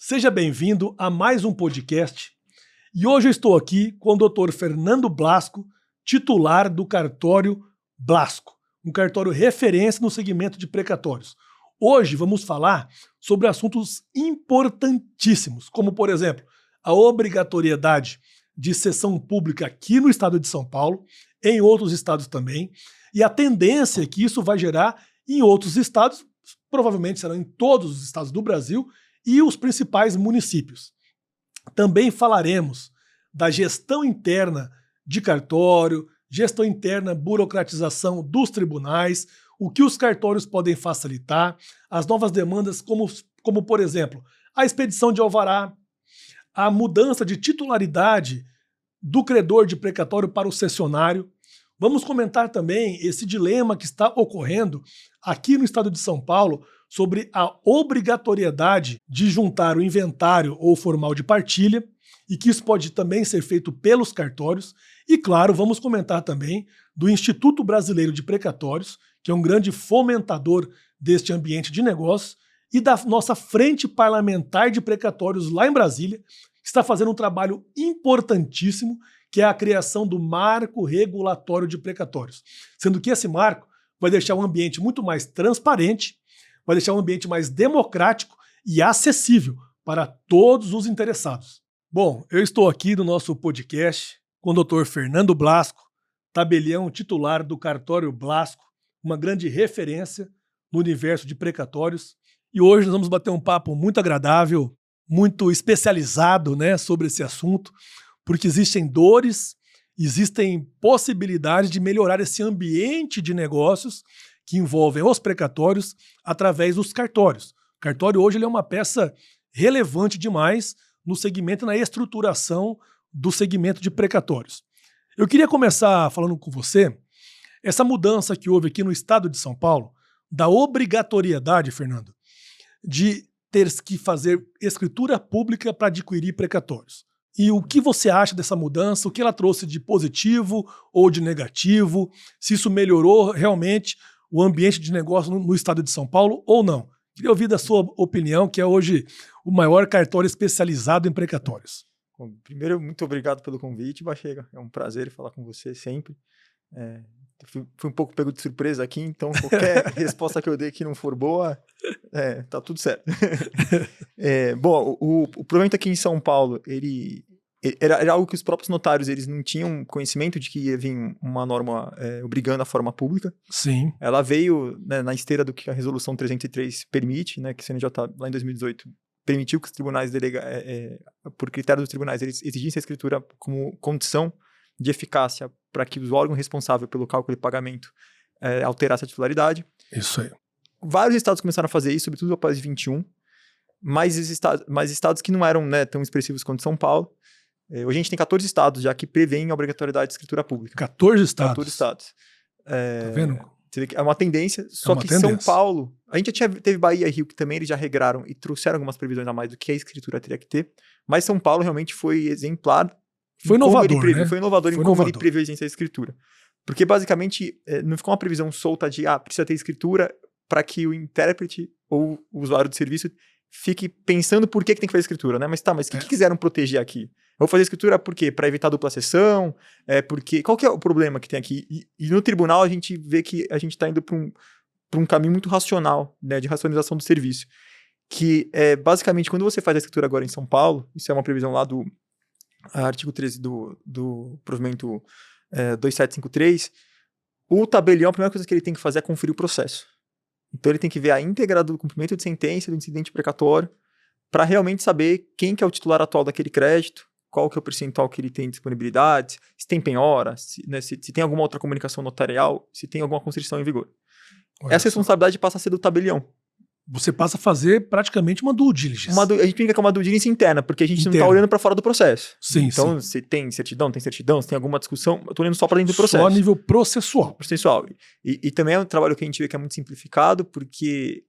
Seja bem-vindo a mais um podcast e hoje eu estou aqui com o Dr. Fernando Blasco, titular do cartório Blasco, um cartório referência no segmento de precatórios. Hoje vamos falar sobre assuntos importantíssimos, como por exemplo, a obrigatoriedade de sessão pública aqui no estado de São Paulo, em outros estados também, e a tendência que isso vai gerar em outros estados, provavelmente serão em todos os estados do Brasil, e os principais municípios. Também falaremos da gestão interna de cartório, gestão interna, burocratização dos tribunais, o que os cartórios podem facilitar, as novas demandas como por exemplo, a expedição de alvará, a mudança de titularidade do credor de precatório para o cessionário. Vamos comentar também esse dilema que está ocorrendo aqui no estado de São Paulo sobre a obrigatoriedade de juntar o inventário ou formal de partilha e que isso pode também ser feito pelos cartórios. E claro, vamos comentar também do Instituto Brasileiro de Precatórios, que é um grande fomentador deste ambiente de negócios, e da nossa Frente Parlamentar de Precatórios lá em Brasília, que está fazendo um trabalho importantíssimo, que é a criação do Marco Regulatório de Precatórios. Sendo que esse marco vai deixar um ambiente muito mais transparente, vai deixar um ambiente mais democrático e acessível para todos os interessados. Bom, eu estou aqui no nosso podcast com o Dr. Fernando Blasco, tabelião titular do cartório Blasco, uma grande referência no universo de precatórios. E hoje nós vamos bater um papo muito agradável, muito especializado, sobre esse assunto, porque existem dores, existem possibilidades de melhorar esse ambiente de negócios que envolvem os precatórios através dos cartórios. O cartório hoje ele é uma peça relevante demais no segmento, na estruturação do segmento de precatórios. Eu queria começar falando com você essa mudança que houve aqui no estado de São Paulo, da obrigatoriedade, Fernando, de ter que fazer escritura pública para adquirir precatórios. E o que você acha dessa mudança? O que ela trouxe de positivo ou de negativo? Se isso melhorou realmente o ambiente de negócio no estado de São Paulo ou não? Queria ouvir da sua opinião, que é hoje o maior cartório especializado em precatórios. Bom, primeiro, muito obrigado pelo convite, Bachega. É um prazer falar com você sempre. Fui um pouco pego de surpresa aqui, então qualquer resposta que eu dei que não for boa, tá tudo certo. Bom, o provavelmente aqui em São Paulo, ele era algo que os próprios notários eles não tinham conhecimento de que ia vir uma norma obrigando a forma pública. Sim. Ela veio na esteira do que a Resolução 303 permite, que o CNJ lá em 2018 permitiu que os tribunais, por critério dos tribunais, eles exigissem a escritura como condição de eficácia para que o órgão responsável pelo cálculo de pagamento alterasse a titularidade. Isso aí. Vários estados começaram a fazer isso, sobretudo após 21, mas estados que não eram tão expressivos quanto São Paulo. Hoje a gente tem 14 estados já que prevêem a obrigatoriedade de escritura pública. 14 estados? 14 estados. Tá vendo? É uma tendência, só que São Paulo... A gente já teve Bahia e Rio, que também eles já regraram e trouxeram algumas previsões a mais do que a escritura teria que ter, mas São Paulo realmente foi exemplar. Foi inovador, Foi inovador em como ele prevê a exigência da escritura. Porque, basicamente, não ficou uma previsão solta de precisa ter escritura para que o intérprete ou o usuário do serviço fique pensando por que tem que fazer escritura, né? Mas o que quiseram proteger aqui? Eu vou fazer escritura por quê? Para evitar dupla sessão? Qual que é o problema que tem aqui? E no tribunal a gente vê que a gente está indo para um caminho muito racional, de racionalização do serviço. Que, basicamente, quando você faz a escritura agora em São Paulo, isso é uma previsão lá do artigo 13 do provimento 2753, o tabelião, a primeira coisa que ele tem que fazer é conferir o processo. Então ele tem que ver a íntegra do cumprimento de sentença, do incidente precatório, para realmente saber quem que é o titular atual daquele crédito, qual que é o percentual que ele tem de disponibilidade, se tem penhora, se tem alguma outra comunicação notarial, se tem alguma constrição em vigor. Essa responsabilidade passa a ser do tabelião. Você passa a fazer praticamente uma due diligence. A gente brinca que é uma due diligence interna, porque a gente não está olhando para fora do processo. Sim, então, se tem certidão, se tem alguma discussão, eu estou olhando só para dentro do processo. Só a nível processual. E também é um trabalho que a gente vê que é muito simplificado, porque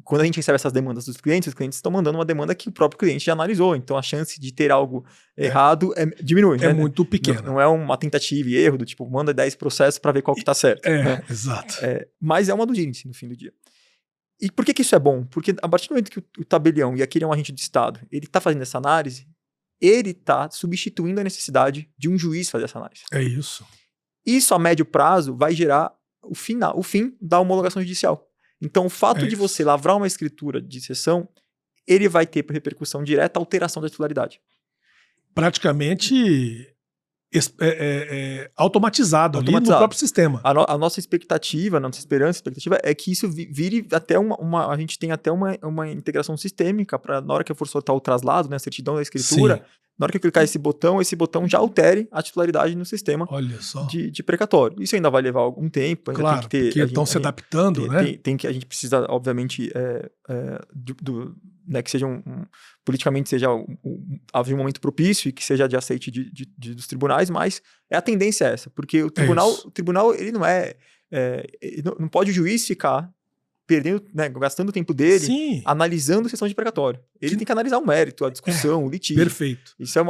quando a gente recebe essas demandas dos clientes, os clientes estão mandando uma demanda que o próprio cliente já analisou. Então, a chance de ter algo errado diminui. É muito pequena. Não é uma tentativa e erro do tipo, manda 10 processos para ver qual que está certo. Exato. Mas é uma due diligence no fim do dia. E por que isso é bom? Porque a partir do momento que o tabelião, e aqui ele é um agente do Estado, ele está fazendo essa análise, ele está substituindo a necessidade de um juiz fazer essa análise. É isso. Isso, a médio prazo, vai gerar o fim da homologação judicial. Então, o fato de você lavrar uma escritura de cessão, ele vai ter por repercussão direta a alteração da titularidade. Praticamente automatizado ali no próprio sistema. A nossa expectativa, a nossa expectativa é que isso vire até a gente tem até uma integração sistêmica para, na hora que eu for soltar o traslado, né, a certidão da escritura, sim, na hora que eu clicar esse botão já altere a titularidade no sistema. Olha só. De precatório. Isso ainda vai levar algum tempo. Ainda claro, tem que ter, porque estão se adaptando, né? A gente precisa, obviamente, né, que seja politicamente haja um momento propício e que seja de aceite dos tribunais, mas a tendência é essa, porque o tribunal ele não pode o juiz ficar perdendo, né, gastando o tempo dele, sim, analisando sessão de precatório. Ele tem que analisar o mérito, a discussão, o litígio. Perfeito. Isso é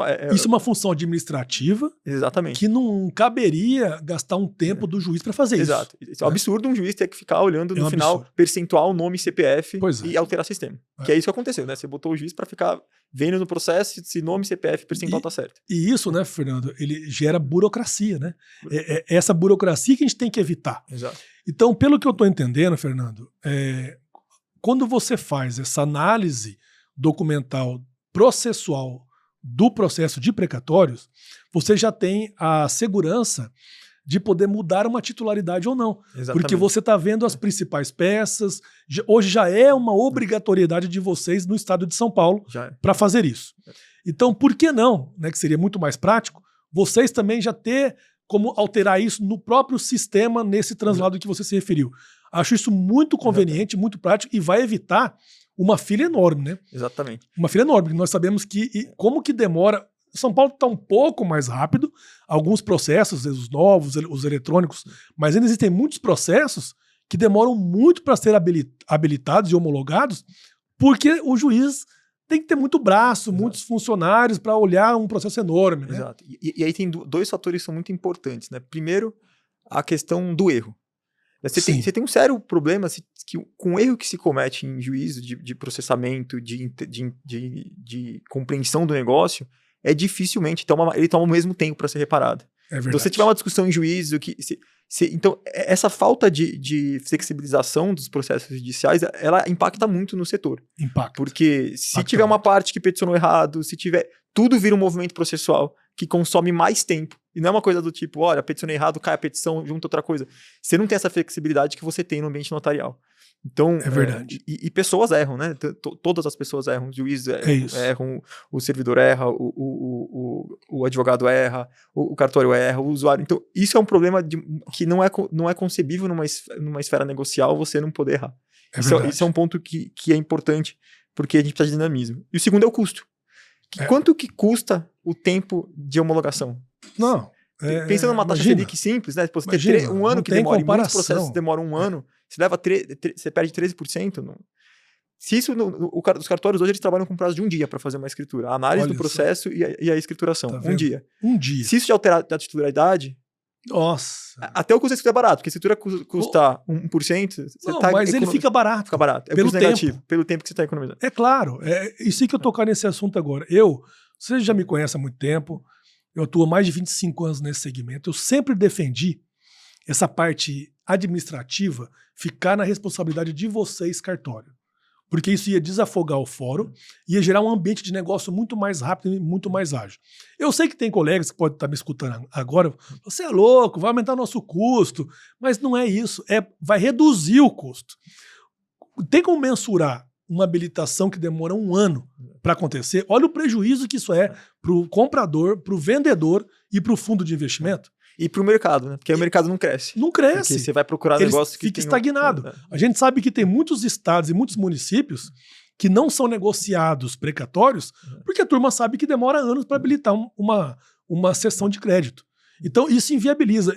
uma função administrativa. Exatamente. Que não caberia gastar um tempo do juiz para fazer isso. Exato. Isso é um absurdo um juiz ter que ficar olhando no final percentual, nome, CPF e alterar sistema. Que é isso que aconteceu, né? Você botou o juiz para ficar vendo no processo se nome, CPF, percentual tá certo. E isso, né, Fernando, ele gera burocracia, né? É essa burocracia que a gente tem que evitar. Exato. Então, pelo que eu estou entendendo, Fernando, quando você faz essa análise documental processual do processo de precatórios, você já tem a segurança de poder mudar uma titularidade ou não. Exatamente. Porque você está vendo as principais peças. Hoje já é uma obrigatoriedade de vocês no estado de São Paulo para fazer isso. Então, por que não, né, que seria muito mais prático, vocês também já ter como alterar isso no próprio sistema, nesse translado que você se referiu. Acho isso muito conveniente, muito prático e vai evitar uma fila enorme, né? Exatamente. Uma fila enorme, porque nós sabemos como que demora. São Paulo está um pouco mais rápido, alguns processos, os novos, os eletrônicos, mas ainda existem muitos processos que demoram muito para ser habilitados e homologados, porque o juiz tem que ter muito braço, exato, muitos funcionários para olhar um processo enorme. Né? Exato. E aí tem dois fatores que são muito importantes. Né? Primeiro, a questão do erro. Você tem um sério problema com o erro que se comete em juízo de processamento, de compreensão do negócio, dificilmente ele toma o mesmo tempo para ser reparado. Então, se tiver uma discussão em juízo, então essa falta de flexibilização dos processos judiciais, ela impacta muito no setor. Porque se tiver uma parte que peticionou errado, tudo vira um movimento processual que consome mais tempo. E não é uma coisa do tipo, olha, peticionei errado, cai a petição, junta outra coisa. Você não tem essa flexibilidade que você tem no ambiente notarial. Então, é verdade. E pessoas erram, né? Todas as pessoas erram. O juiz erram, o servidor erra, o advogado erra, o cartório erra, o usuário. Então, isso é um problema que não é concebível numa esfera negocial você não poder errar. Isso é um ponto que é importante, porque a gente precisa de dinamismo. E o segundo é o custo. Quanto que custa o tempo de homologação? Não. Pensando numa taxa Selic simples, né? Você tem um ano que demora, e muitos processos demoram um ano, você perde 13%. Se isso, os cartórios hoje eles trabalham com prazo de um dia para fazer uma escritura. A análise do processo e a escrituração. Tá um dia. Um dia. Se isso já alterar a titularidade, nossa. Até o custo da escritura é barato, porque a escritura custa 1%. Mas ele fica barato. Fica barato. É pelo negativo, pelo tempo que você está economizando. É claro. Isso que eu tocar nesse assunto agora. Você já me conhece há muito tempo, eu atuo há mais de 25 anos nesse segmento, eu sempre defendi essa parte administrativa ficar na responsabilidade de vocês, cartório. Porque isso ia desafogar o fórum, ia gerar um ambiente de negócio muito mais rápido e muito mais ágil. Eu sei que tem colegas que podem estar me escutando agora, você é louco, vai aumentar o nosso custo, mas não é isso, vai reduzir o custo. Tem como mensurar uma habilitação que demora um ano para acontecer? Olha o prejuízo que isso é para o comprador, para o vendedor e para o fundo de investimento. E para o mercado, né? Porque o mercado não cresce. Não cresce. Porque você vai procurar negócio que fica estagnado. A gente sabe que tem muitos estados e muitos municípios que não são negociados precatórios porque a turma sabe que demora anos para habilitar uma cessão de crédito. Então isso inviabiliza.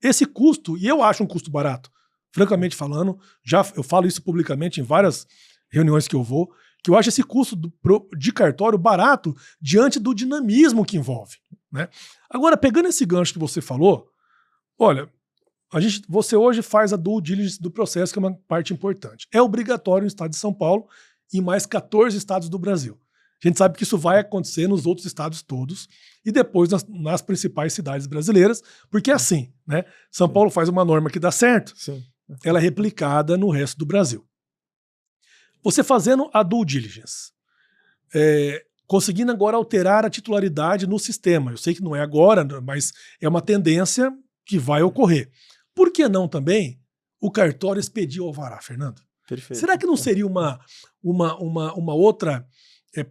Esse custo, e eu acho um custo barato, francamente falando, eu falo isso publicamente em várias reuniões que eu vou, que eu acho esse custo de cartório barato diante do dinamismo que envolve. Né? Agora, pegando esse gancho que você falou, olha, você hoje faz a due diligence do processo, que é uma parte importante. É obrigatório no estado de São Paulo e em mais 14 estados do Brasil. A gente sabe que isso vai acontecer nos outros estados todos e depois nas principais cidades brasileiras, porque é assim, né? São Paulo faz uma norma que dá certo, ela é replicada no resto do Brasil. Você fazendo a due diligence, conseguindo agora alterar a titularidade no sistema. Eu sei que não é agora, mas é uma tendência que vai ocorrer. Por que não também o cartório expedir o alvará, Fernando? Perfeito. Será que não seria uma outra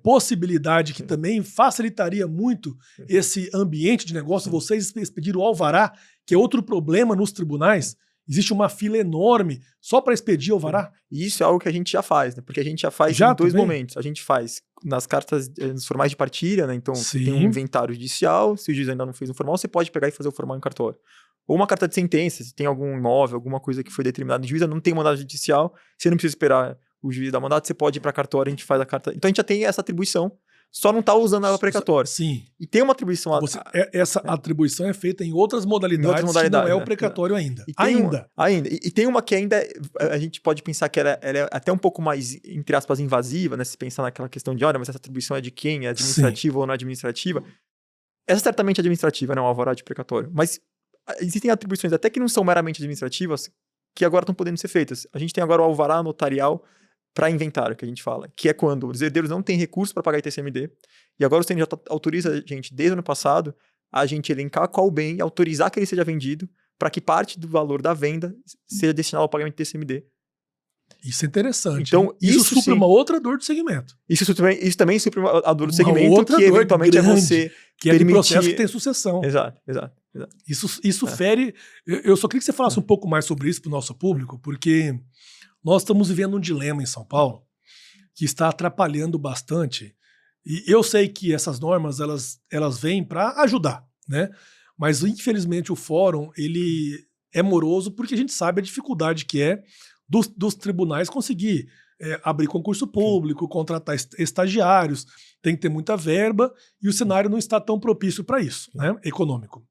possibilidade que também facilitaria muito esse ambiente de negócio? Vocês expediram o alvará, que é outro problema nos tribunais. Existe uma fila enorme só para expedir o alvará. E isso é algo que a gente já faz, né? Porque a gente já faz em dois momentos. A gente faz nas cartas, nos formais de partilha, né? Então, tem um inventário judicial, se o juiz ainda não fez um formal, você pode pegar e fazer o formal em cartório. Ou uma carta de sentença, se tem algum imóvel, alguma coisa que foi determinada em juízo, não tem mandado judicial, você não precisa esperar o juiz dar mandato, você pode ir para cartório, a gente faz a carta. Então, a gente já tem essa atribuição, só não está usando ela precatória. Sim. E tem uma atribuição... Essa atribuição é feita em outras modalidades, que não é o precatório ainda. E tem uma que ainda a gente pode pensar que ela é até um pouco mais, entre aspas, invasiva, né? Se pensar naquela questão de, olha, mas essa atribuição é de quem? É administrativa ou não administrativa? Essa certamente é administrativa, não é um alvará de precatório. Mas existem atribuições até que não são meramente administrativas que agora estão podendo ser feitas. A gente tem agora o alvará notarial para inventário, que a gente fala, que é quando os herdeiros não têm recursos para pagar ITCMD, e agora o CNJ autoriza a gente, desde o ano passado, a gente elencar qual bem e autorizar que ele seja vendido para que parte do valor da venda seja destinado ao pagamento de ITCMD. Isso é interessante. Então, isso supre uma outra dor do segmento. Isso também supre a dor do segmento, que eventualmente é você que é permitir... processo que tem sucessão. Exato. Isso fere... Eu só queria que você falasse um pouco mais sobre isso para o nosso público, porque nós estamos vivendo um dilema em São Paulo que está atrapalhando bastante. E eu sei que essas normas elas vêm para ajudar, né? Mas, infelizmente, o fórum ele é moroso porque a gente sabe a dificuldade que é dos tribunais conseguir abrir concurso público, contratar estagiários, tem que ter muita verba e o cenário não está tão propício para isso, né, econômico.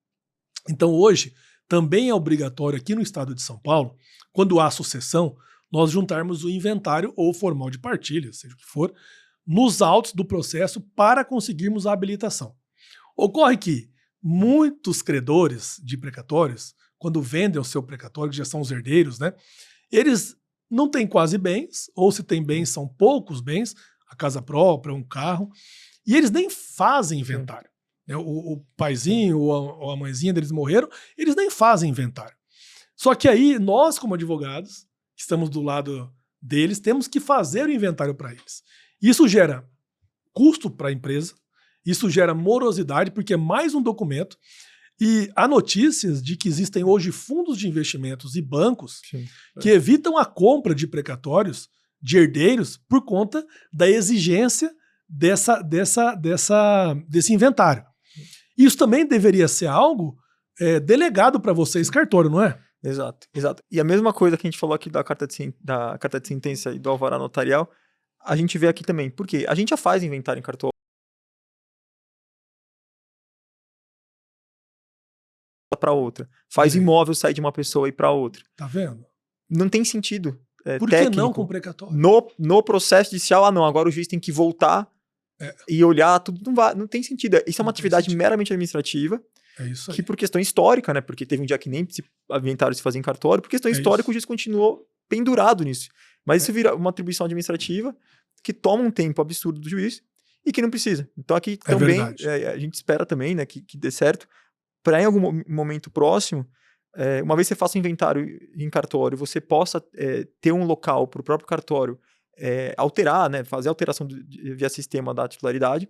Então hoje também é obrigatório aqui no estado de São Paulo, quando há sucessão, nós juntarmos o inventário ou formal de partilha, seja o que for, nos autos do processo para conseguirmos a habilitação. Ocorre que muitos credores de precatórios, quando vendem o seu precatório, que já são os herdeiros, né, eles não têm quase bens, ou se tem bens, são poucos bens, a casa própria, um carro, e eles nem fazem inventário. O paizinho ou a mãezinha deles morreram, eles nem fazem inventário. Só que aí, nós como advogados, que estamos do lado deles, temos que fazer o inventário para eles. Isso gera custo para a empresa, isso gera morosidade, porque é mais um documento. E há notícias de que existem hoje fundos de investimentos e bancos que evitam a compra de precatórios de herdeiros por conta da exigência desse inventário. Isso também deveria ser algo delegado para vocês, cartório, não é? Exato. E a mesma coisa que a gente falou aqui da carta de sentença e do alvará notarial, a gente vê aqui também. Por quê? A gente já faz inventário em cartório para outra. Faz imóvel sair de uma pessoa e para outra. Tá vendo? Não tem sentido. Por que não com precatório? No processo judicial, não. Agora o juiz tem que voltar e olhar tudo. Não tem sentido. Isso é uma atividade meramente administrativa. É isso aí. Que por questão histórica, né? Porque teve um dia que nem inventário se fazia em cartório. Por questão histórica, o juiz continuou pendurado nisso. Mas isso vira uma atribuição administrativa que toma um tempo absurdo do juiz e que não precisa. Então aqui também a gente espera também, né, que dê certo. Para em algum momento próximo, uma vez que você faça um inventário em cartório, você possa ter um local para o próprio cartório alterar, né, fazer alteração via sistema da titularidade,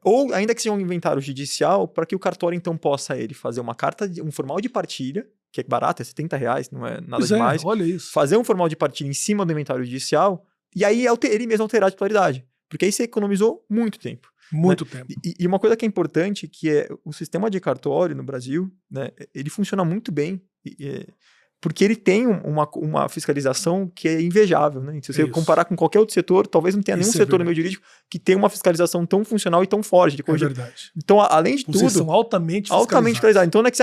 ou ainda que seja um inventário judicial, para que o cartório então possa ele fazer uma carta, um formal de partilha, que é barato, é R$70, não é nada demais. Olha isso. Fazer um formal de partilha em cima do inventário judicial, e aí ele mesmo alterar a titularidade. Porque aí você economizou muito tempo. Muito tempo. E uma coisa que é importante, que é o sistema de cartório no Brasil, né, ele funciona muito bem porque ele tem uma fiscalização que é invejável, né? Se você comparar com qualquer outro setor, talvez não tenha nenhum setor no meio jurídico que tenha uma fiscalização tão funcional e tão forte. É verdade. Então, além de Vocês tudo... são altamente fiscalizados. Então não é que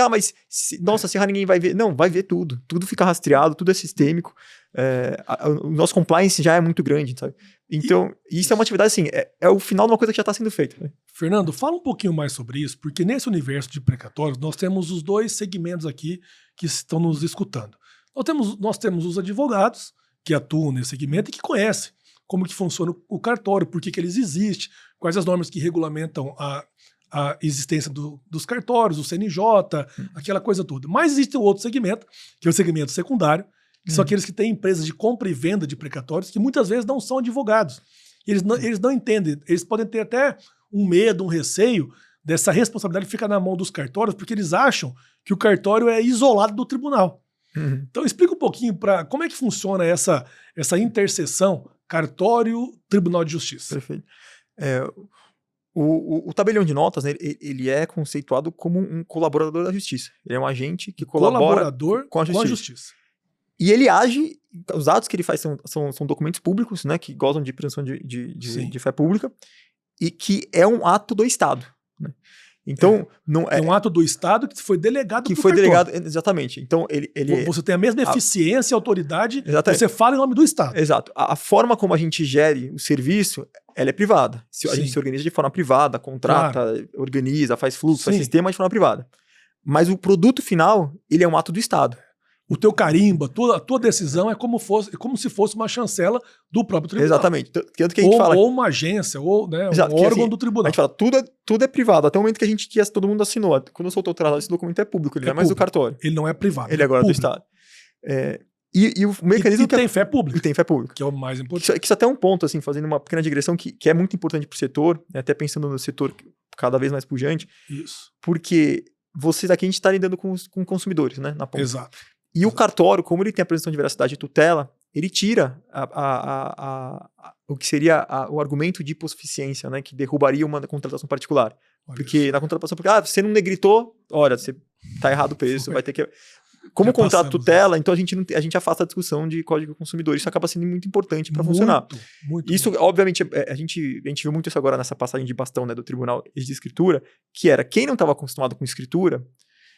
nossa, se errar ninguém vai ver. Não, vai ver tudo. Tudo fica rastreado, tudo é sistêmico. O nosso compliance já é muito grande, sabe? Então, isso é uma atividade, assim, é o final de uma coisa que já está sendo feita. Né? Fernando, fala um pouquinho mais sobre isso, porque nesse universo de precatórios, nós temos os dois segmentos aqui que estão nos escutando. Nós temos os advogados que atuam nesse segmento e que conhecem como que funciona o cartório, por que eles existem, quais as normas que regulamentam a existência dos cartórios, o CNJ, aquela coisa toda. Mas existe um outro segmento, que é o segmento secundário, que são aqueles que têm empresas de compra e venda de precatórios, que muitas vezes não são advogados. Eles não entendem, eles podem ter até um medo, um receio dessa responsabilidade ficar na mão dos cartórios, porque eles acham que o cartório é isolado do tribunal. Então explica um pouquinho para como é que funciona essa interseção cartório-tribunal de justiça. Perfeito. O tabelião de notas, né, ele é conceituado como um colaborador da justiça. Ele é um agente que colabora com a justiça. E ele age, os atos que ele faz são documentos públicos, né, que gozam de presunção de fé pública, e que é um ato do Estado. Né? Então, não é um ato do Estado que foi delegado que foi delegado, exatamente. Então, você tem a mesma eficiência e autoridade, você fala em nome do Estado. Exato. A forma como a gente gere o serviço, ela é privada. A gente se organiza de forma privada, contrata, organiza, faz fluxo, faz sistema de forma privada. Mas o produto final, ele é um ato do Estado. O teu carimbo, a tua decisão é como se fosse uma chancela do próprio tribunal. Exatamente. Tanto que a gente fala... Ou uma agência, ou né, um órgão do tribunal. A gente fala, tudo é privado, até o momento que todo mundo assinou. Quando eu soltou o tratado, esse documento é público, ele não é mais do cartório. Ele não é privado. Ele é agora do Estado. E o mecanismo... E tem fé pública. E tem fé pública. Que é o mais importante. Isso até é um ponto, assim, fazendo uma pequena digressão, que é muito importante para o setor, até pensando no setor cada vez mais pujante. Isso. Porque aqui a gente está lidando com consumidores, né? Na ponta. Exato. E o cartório, como ele tem a presunção de veracidade e tutela, ele tira o que seria o argumento de hipossuficiência, né, que derrubaria uma contratação particular. Porque na contratação particular, você não negritou, olha, você tá errado o preço, vai ter que... Como contrato tutela, então a gente afasta a discussão de código consumidor. Isso acaba sendo muito importante para funcionar. Isso, obviamente, a gente viu muito isso agora nessa passagem de bastão, né, do Tribunal de Escritura, que era quem não estava acostumado com escritura.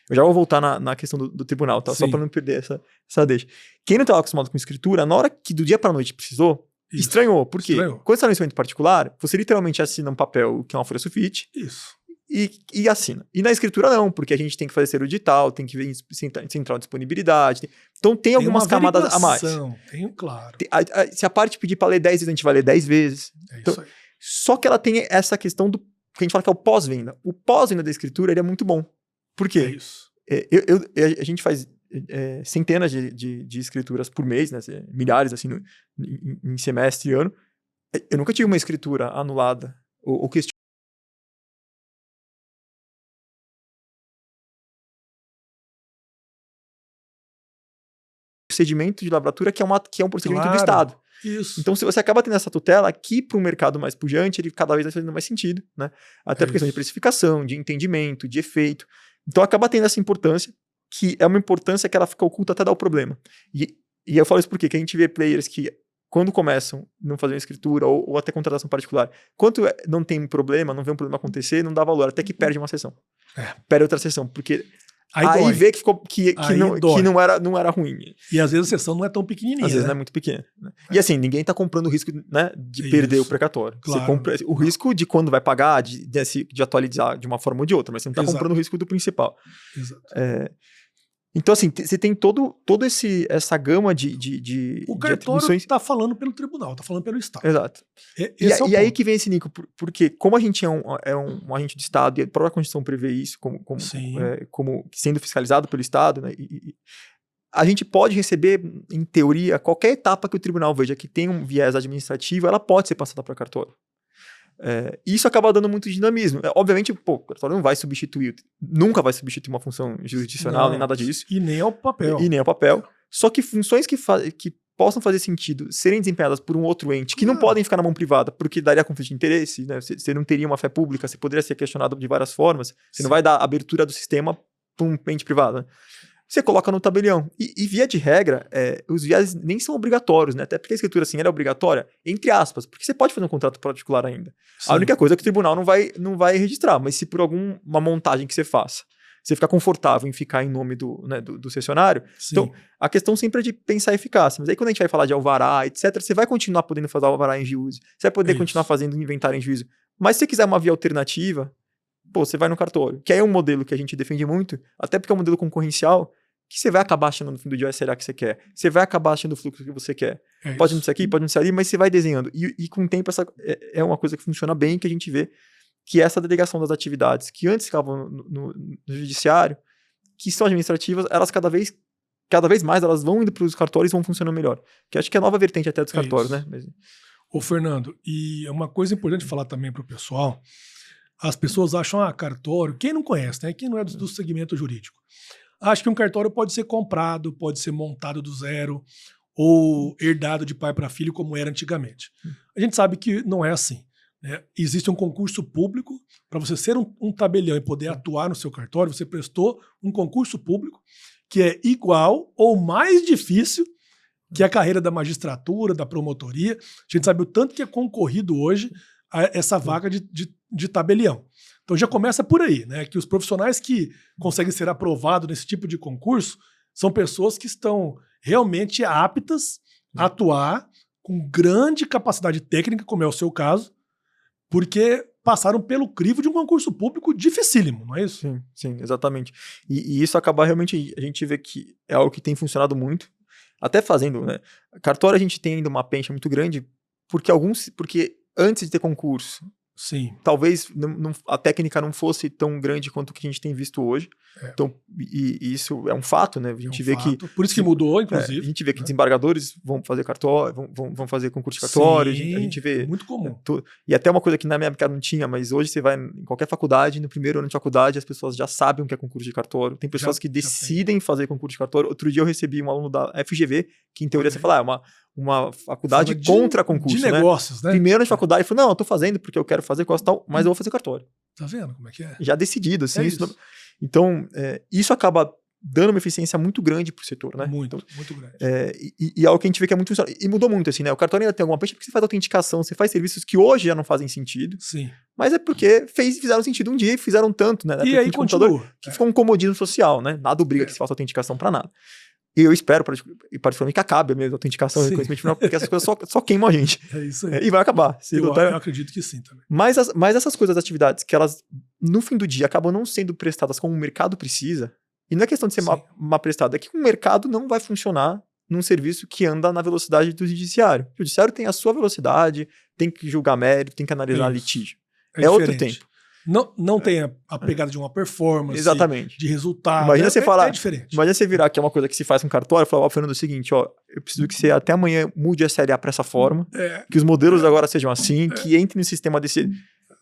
Eu já vou voltar na questão do tribunal, tá? Só para não perder essa deixa. Quem não estava acostumado com escritura, na hora que do dia para a noite precisou, estranhou. Por quê? Quando você está no instrumento particular, você literalmente assina um papel que é uma folha sulfite. Isso. E assina. E na escritura não, porque a gente tem que fazer ser edital, tem que ver central de disponibilidade. Então tem algumas camadas a mais. Claro. Se a parte pedir para ler 10 vezes, a gente vai ler 10 vezes. Isso aí. Só que ela tem essa questão do que a gente fala que é o pós-venda. O pós-venda da escritura ele é muito bom. Por quê? É isso. A gente faz centenas de escrituras por mês, né? Milhares assim, em semestre e ano. Eu nunca tive uma escritura anulada ou questionada. Procedimento de lavratura que é um procedimento do Estado. Isso. Então, se você acaba tendo essa tutela, aqui para um mercado mais pujante, ele cada vez vai fazendo mais sentido, né? Até por questão de precificação, de entendimento, de efeito. Então, acaba tendo essa importância, que é uma importância que ela fica oculta até dar o problema. E eu falo isso porque a gente vê players que, quando começam, não fazem escritura ou até contratação particular, quanto não tem problema, não vê um problema acontecer, não dá valor, até que perde uma sessão. Perde outra sessão, porque... Aí vê que não era ruim. E às vezes a sessão não é tão pequenininha. Às vezes não é muito pequena. Né? E assim, ninguém está comprando o risco, né, de perder o precatório. Claro. Você compra o risco de quando vai pagar, de atualizar de uma forma ou de outra, mas você não está comprando o risco do principal. Exato. Então, assim, você tem todo essa gama de o cartório está falando pelo tribunal, está falando pelo Estado. Exato. E aí que vem esse Nico, porque como a gente é um agente de Estado, e a própria Constituição prevê isso como sendo fiscalizado pelo Estado, né, a gente pode receber, em teoria, qualquer etapa que o tribunal veja que tem um viés administrativo, ela pode ser passada para cartório. Isso acaba dando muito dinamismo. Obviamente, o cartório não vai substituir, nunca vai substituir uma função jurisdicional, nem nada disso. E nem ao papel. Só que funções que possam fazer sentido serem desempenhadas por um outro ente, que não podem ficar na mão privada, porque daria conflito de interesse, né? Você não teria uma fé pública, você poderia ser questionado de várias formas, você não vai dar abertura do sistema para um ente privado, né? você coloca no tabelião. E via de regra, os vieses nem são obrigatórios, né? Até porque a escritura assim, ela é obrigatória, entre aspas, porque você pode fazer um contrato particular ainda. Sim. A única coisa é que o tribunal não vai registrar, mas se por alguma montagem que você faça, você ficar confortável em ficar em nome do cessionário, Sim. então a questão sempre é de pensar a eficácia. Mas aí quando a gente vai falar de alvará, etc., você vai continuar podendo fazer alvará em juízo, você vai poder continuar fazendo inventário em juízo. Mas se você quiser uma via alternativa, você vai no cartório, que é um modelo que a gente defende muito, até porque é um modelo concorrencial, que você vai acabar achando no fim do dia o SLA que você quer. Você vai acabar achando o fluxo que você quer. Pode não ser aqui, pode não ser ali, mas você vai desenhando. E com o tempo, essa é uma coisa que funciona bem, que a gente vê, que é essa delegação das atividades, que antes ficavam no judiciário, que são administrativas, elas cada vez mais elas vão indo para os cartórios e vão funcionando melhor. Que acho que é a nova vertente até dos cartórios, né? Ô, Fernando, e uma coisa importante falar também para o pessoal, as pessoas acham, cartório, quem não conhece, né? Quem não é do segmento jurídico, acha que um cartório pode ser comprado, pode ser montado do zero, ou herdado de pai para filho, como era antigamente. A gente sabe que não é assim. Né? Existe um concurso público, para você ser um tabelião e poder atuar no seu cartório, você prestou um concurso público que é igual ou mais difícil que a carreira da magistratura, da promotoria. A gente sabe o tanto que é concorrido hoje essa vaga de tabelião. Então já começa por aí, né? Que os profissionais que conseguem ser aprovados nesse tipo de concurso são pessoas que estão realmente aptas a atuar com grande capacidade técnica, como é o seu caso, porque passaram pelo crivo de um concurso público dificílimo, não é isso? Sim, exatamente. E isso acaba realmente, a gente vê que é algo que tem funcionado muito, até fazendo, né? Cartório a gente tem ainda uma pencha muito grande, porque antes de ter concurso, sim, talvez a técnica não fosse tão grande quanto o que a gente tem visto hoje. Então, e isso é um fato, né? A gente vê que... Por isso que mudou, inclusive. A gente vê que desembargadores vão fazer cartório, vão fazer concurso de cartório. Sim, a gente vê... é muito comum. E até uma coisa que na minha época não tinha, mas hoje você vai em qualquer faculdade, no primeiro ano de faculdade, as pessoas já sabem o que é concurso de cartório. Tem pessoas que decidem fazer concurso de cartório. Outro dia eu recebi um aluno da FGV, que em teoria você fala, uma faculdade contra concurso, de negócios, né? Primeiro ano de faculdade, ele falou, não, eu tô fazendo porque eu quero fazer coisa tal, mas eu vou fazer cartório. Tá vendo como é que é? Já decidido, assim. Isso. Então, isso acaba dando uma eficiência muito grande pro setor, né? Muito grande. E é algo que a gente vê que é muito... E mudou muito, assim, né? O cartório ainda tem alguma peixe porque você faz autenticação, você faz serviços que hoje já não fazem sentido. Sim. Mas é porque fizeram sentido um dia e fizeram tanto, né? E aí continua. Que ficou um comodismo social, né? Nada obriga que se faça autenticação para nada. E eu espero, particularmente, que acabe a mesma autenticação e reconhecimento final, porque essas coisas só queimam a gente. É isso aí. E vai acabar. Eu acredito que sim também. Mas essas coisas, atividades, que elas, no fim do dia, acabam não sendo prestadas como o mercado precisa, e não é questão de ser mal prestado, é que o mercado não vai funcionar num serviço que anda na velocidade do judiciário. O judiciário tem a sua velocidade, tem que julgar mérito, tem que analisar litígio. É outro tempo. Não tem a pegada de uma performance, exatamente, de resultado. Imagina você falar, é diferente. Imagina você virar, que é uma coisa que se faz com cartório, e falar, Fernando, o seguinte, eu preciso que você até amanhã mude a SLA para essa forma, que os modelos agora sejam assim, que entre no sistema desse...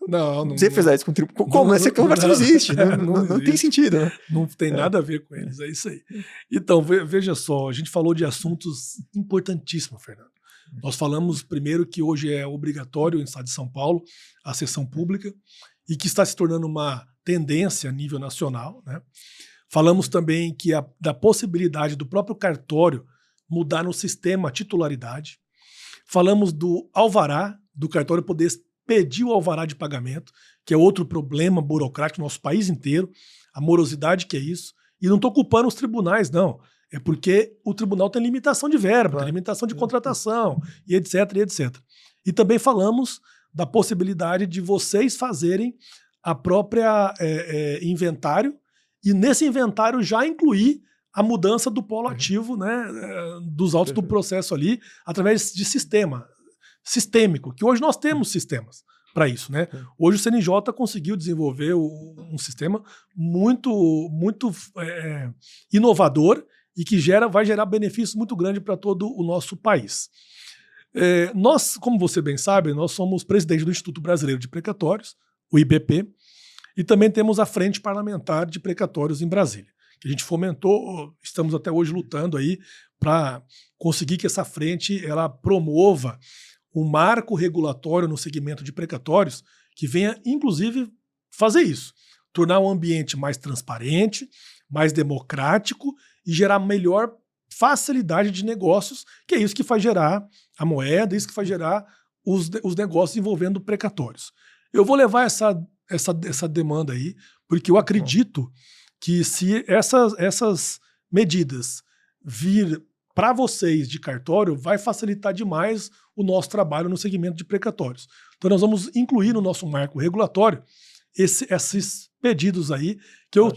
Não. Você fizer isso com tribunal. Como? Essa conversa não existe. Não tem sentido, né? Não tem nada a ver com eles, é isso aí. Então, veja só, a gente falou de assuntos importantíssimos, Fernando. Nós falamos primeiro que hoje é obrigatório no estado de São Paulo a sessão pública e que está se tornando uma tendência a nível nacional, né? Falamos também que da possibilidade do próprio cartório mudar no sistema a titularidade. Falamos do alvará, do cartório poder pedir o alvará de pagamento, que é outro problema burocrático no nosso país inteiro, a morosidade que é isso. E não estou culpando os tribunais, não. É porque o tribunal tem limitação de verba, tem limitação de contratação, e etc, e etc. E também falamos da possibilidade de vocês fazerem a própria inventário, e nesse inventário já incluir a mudança do polo ativo, né, dos autos do processo ali, através de sistêmico, que hoje nós temos sistemas para isso, né? Hoje o CNJ conseguiu desenvolver um sistema muito inovador e que vai gerar benefícios muito grandes para todo o nosso país. Nós, como você bem sabe, nós somos presidente do Instituto Brasileiro de Precatórios, o IBP, e também temos a Frente Parlamentar de Precatórios em Brasília, que a gente fomentou, estamos até hoje lutando aí para conseguir que essa frente ela promova um marco regulatório no segmento de precatórios que venha, inclusive, fazer isso, tornar o ambiente mais transparente, mais democrático e gerar melhor facilidade de negócios, que é isso que faz gerar a moeda, isso que faz gerar os negócios envolvendo precatórios. Eu vou levar essa demanda aí, porque eu acredito que se essas medidas vir para vocês de cartório, vai facilitar demais o nosso trabalho no segmento de precatórios. Então nós vamos incluir no nosso marco regulatório esses pedidos aí, que eu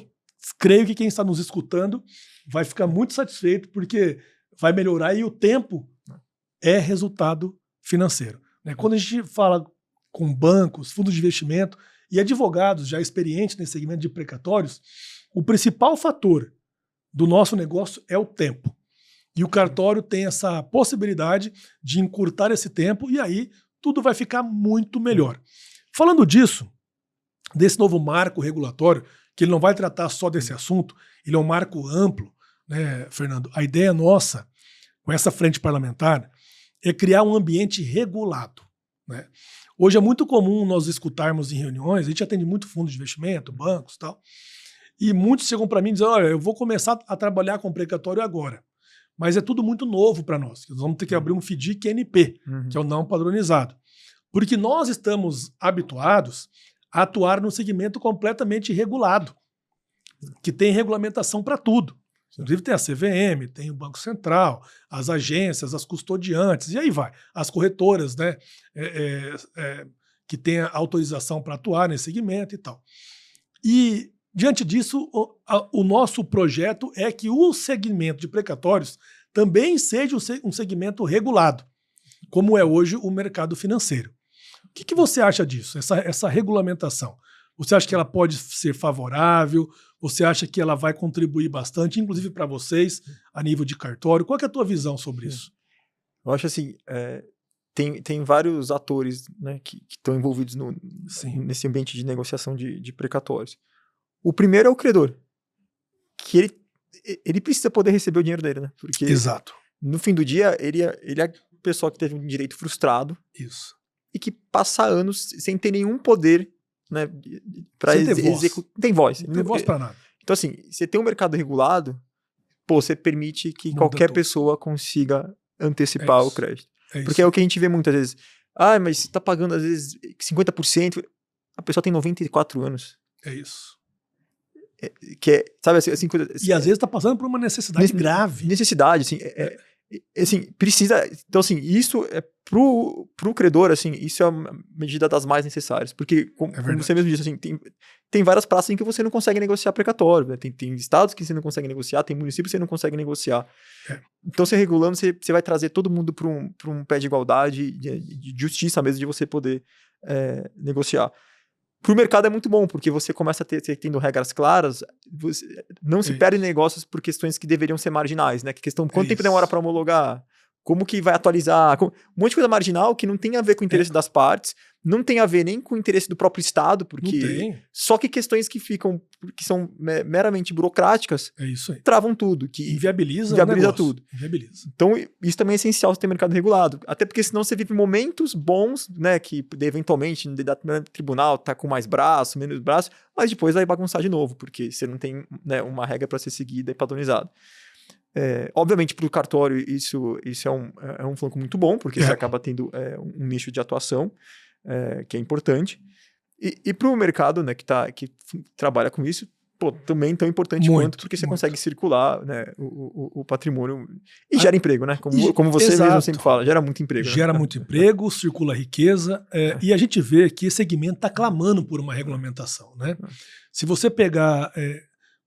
creio que quem está nos escutando vai ficar muito satisfeito, porque vai melhorar e o tempo é resultado financeiro. Né? Quando a gente fala com bancos, fundos de investimento e advogados já experientes nesse segmento de precatórios, o principal fator do nosso negócio é o tempo. E o cartório tem essa possibilidade de encurtar esse tempo e aí tudo vai ficar muito melhor. Falando disso, desse novo marco regulatório, que ele não vai tratar só desse assunto, ele é um marco amplo, né, Fernando? A ideia nossa, com essa frente parlamentar, é criar um ambiente regulado. Né? Hoje é muito comum nós escutarmos em reuniões, a gente atende muito fundo de investimento, bancos e tal, e muitos chegam para mim e dizem, olha, eu vou começar a trabalhar com precatório agora. Mas é tudo muito novo para nós. Nós vamos ter que abrir um FDIC NP, que é o não padronizado. Porque nós estamos habituados a atuar num segmento completamente regulado, que tem regulamentação para tudo. Inclusive tem a CVM, tem o Banco Central, as agências, as custodiantes, e aí vai. As corretoras, né, que têm a autorização para atuar nesse segmento e tal. E diante disso, o nosso projeto é que o segmento de precatórios também seja um segmento regulado, como é hoje o mercado financeiro. O que você acha disso, essa regulamentação? Você acha que ela pode ser favorável? Você acha que ela vai contribuir bastante, inclusive para vocês, a nível de cartório? Qual que é a tua visão sobre isso? Eu acho assim, tem vários atores, né, que estão envolvidos nesse ambiente de negociação de precatórios. O primeiro é o credor, que ele precisa poder receber o dinheiro dele, né? Porque exato. No fim do dia, ele é a pessoa que teve um direito frustrado. Isso. E que passa anos sem ter nenhum poder, né, para executar. Não tem voz. Não tem voz para nada. Então, assim, você tem um mercado regulado, você permite que qualquer pessoa consiga antecipar o crédito. Porque é o que a gente vê muitas vezes. Ah, mas você tá pagando, às vezes, 50%. A pessoa tem 94 anos. É isso. Sabe assim, coisa, e às vezes tá passando por uma necessidade grave. Necessidade, assim. Assim, precisa. Então, assim, isso é pro credor, assim, isso é a medida das mais necessárias. Porque, como você mesmo disse, assim, tem várias praças em que você não consegue negociar precatório. Né? Tem estados que você não consegue negociar, tem municípios que você não consegue negociar. Então, você regulando, você vai trazer todo mundo para um pé de igualdade, de justiça mesmo, de você poder negociar. Para o mercado é muito bom, porque você começa a tendo regras claras, não se perde negócios por questões que deveriam ser marginais, né? Quanto tempo demora para homologar? Como que vai atualizar? Um monte de coisa marginal que não tem a ver com o interesse das partes, não tem a ver nem com o interesse do próprio Estado, porque só que questões que são meramente burocráticas travam tudo, que inviabiliza tudo. Inviabiliza. Então, isso também é essencial você ter mercado regulado. Até porque senão você vive momentos bons, né, que eventualmente no tribunal tá com mais braço, menos braço, mas depois vai bagunçar de novo, porque você não tem, né, uma regra para ser seguida e padronizada. Obviamente, para o cartório, isso é um flanco muito bom, porque você acaba tendo um nicho de atuação que é importante. E para o mercado, né, que trabalha com isso, também tão importante quanto, porque você consegue circular, né, o patrimônio e gera emprego, né? Como você mesmo sempre fala, gera muito emprego. Gera muito emprego, circula riqueza, e a gente vê que esse segmento está clamando por uma regulamentação. Né? Se você pegar...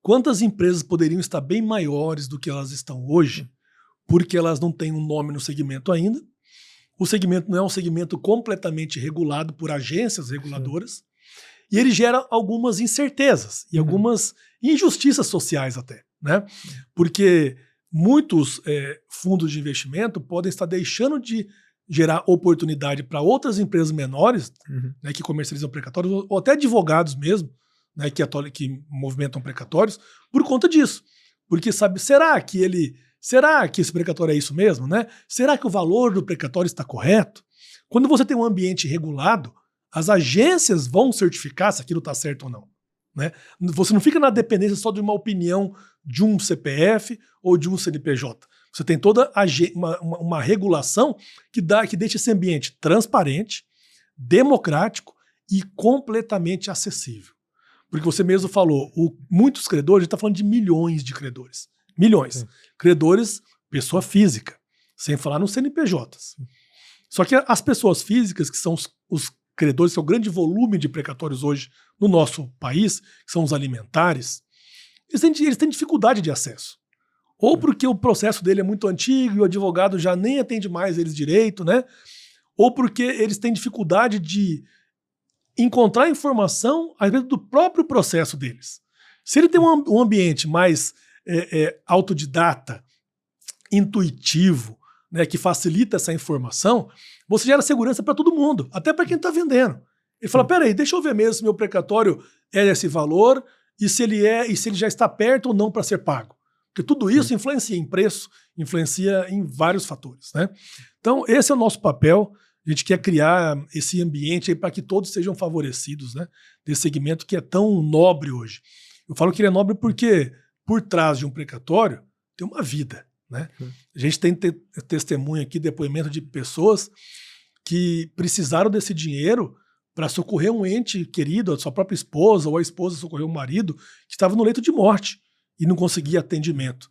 quantas empresas poderiam estar bem maiores do que elas estão hoje, porque elas não têm um nome no segmento ainda. O segmento não é um segmento completamente regulado por agências reguladoras. E ele gera algumas incertezas e algumas injustiças sociais até. Né? Porque muitos fundos de investimento podem estar deixando de gerar oportunidade para outras empresas menores, né, que comercializam precatórios, ou até advogados mesmo, né, que movimentam precatórios, por conta disso. Porque, sabe, será que esse precatório é isso mesmo? Né? Será que o valor do precatório está correto? Quando você tem um ambiente regulado, as agências vão certificar se aquilo está certo ou não. Né? Você não fica na dependência só de uma opinião de um CPF ou de um CNPJ. Você tem toda uma regulação que deixa esse ambiente transparente, democrático e completamente acessível. Porque você mesmo falou, muitos credores, a gente está falando de milhões de credores. Milhões. Sim. Credores, pessoa física, sem falar nos CNPJs. Só que as pessoas físicas, que são os credores, que é o grande volume de precatórios hoje no nosso país, que são os alimentares, eles têm dificuldade de acesso. Ou porque o processo dele é muito antigo e o advogado já nem atende mais eles direito, né? Ou porque eles têm dificuldade de encontrar informação a respeito do próprio processo deles. Se ele tem um ambiente mais autodidata, intuitivo, né, que facilita essa informação, você gera segurança para todo mundo, até para quem está vendendo. Ele fala, peraí, deixa eu ver mesmo se meu precatório é esse valor e se ele já está perto ou não para ser pago. Porque tudo isso influencia em preço, influencia em vários fatores, né? Então, esse é o nosso papel. A gente quer criar esse ambiente para que todos sejam favorecidos, né? Desse segmento que é tão nobre hoje. Eu falo que ele é nobre porque por trás de um precatório tem uma vida, né? A gente tem testemunho aqui, depoimento de pessoas que precisaram desse dinheiro para socorrer um ente querido, a sua própria esposa, ou a esposa socorreu um marido que estava no leito de morte e não conseguia atendimento.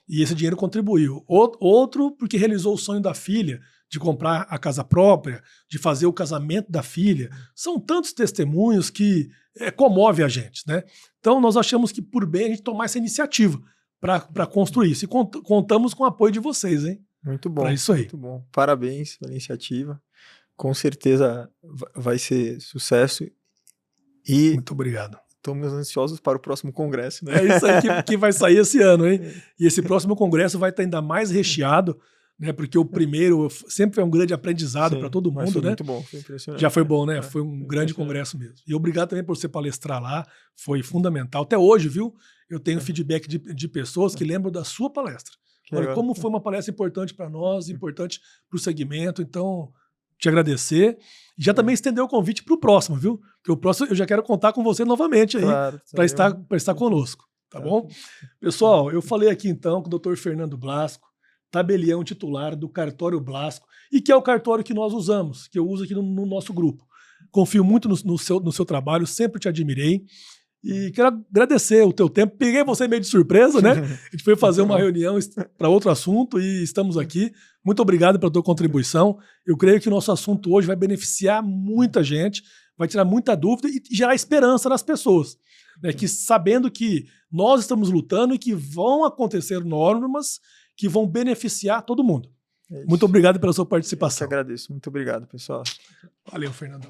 E esse dinheiro contribuiu. Outro porque realizou o sonho da filha de comprar a casa própria, de fazer o casamento da filha. São tantos testemunhos que comove a gente, né? Então nós achamos que por bem a gente tomar essa iniciativa para construir isso. E contamos com o apoio de vocês, hein? Muito bom. Para isso aí. Muito bom. Parabéns pela iniciativa. Com certeza vai ser sucesso. E muito obrigado. Estamos ansiosos para o próximo congresso, né? É isso aí que vai sair esse ano, hein? E esse próximo congresso vai estar ainda mais recheado, né? Porque o primeiro sempre é um grande aprendizado para todo mundo, né? Muito bom, foi impressionante. Já foi bom, né? Foi um grande congresso mesmo. E obrigado também por você palestrar lá, foi fundamental. Até hoje, viu? Eu tenho feedback de pessoas que lembram da sua palestra. Olha, como foi uma palestra importante para nós, importante para o segmento, então te agradecer. E já também estender o convite para o próximo, viu? Porque o próximo eu já quero contar com você novamente aí, claro, para estar conosco, tá bom? Pessoal, eu falei aqui então com o Dr. Fernando Blasco, tabelião titular do Cartório Blasco, e que é o cartório que nós usamos, que eu uso aqui no nosso grupo. Confio muito no seu trabalho, sempre te admirei. E quero agradecer o teu tempo. Peguei você meio de surpresa, né? A gente foi fazer uma reunião para outro assunto e estamos aqui. Muito obrigado pela tua contribuição. Eu creio que o nosso assunto hoje vai beneficiar muita gente, vai tirar muita dúvida e gerar esperança nas pessoas, né? Que sabendo que nós estamos lutando e que vão acontecer normas que vão beneficiar todo mundo. Muito obrigado pela sua participação. Eu que agradeço. Muito obrigado, pessoal. Valeu, Fernando.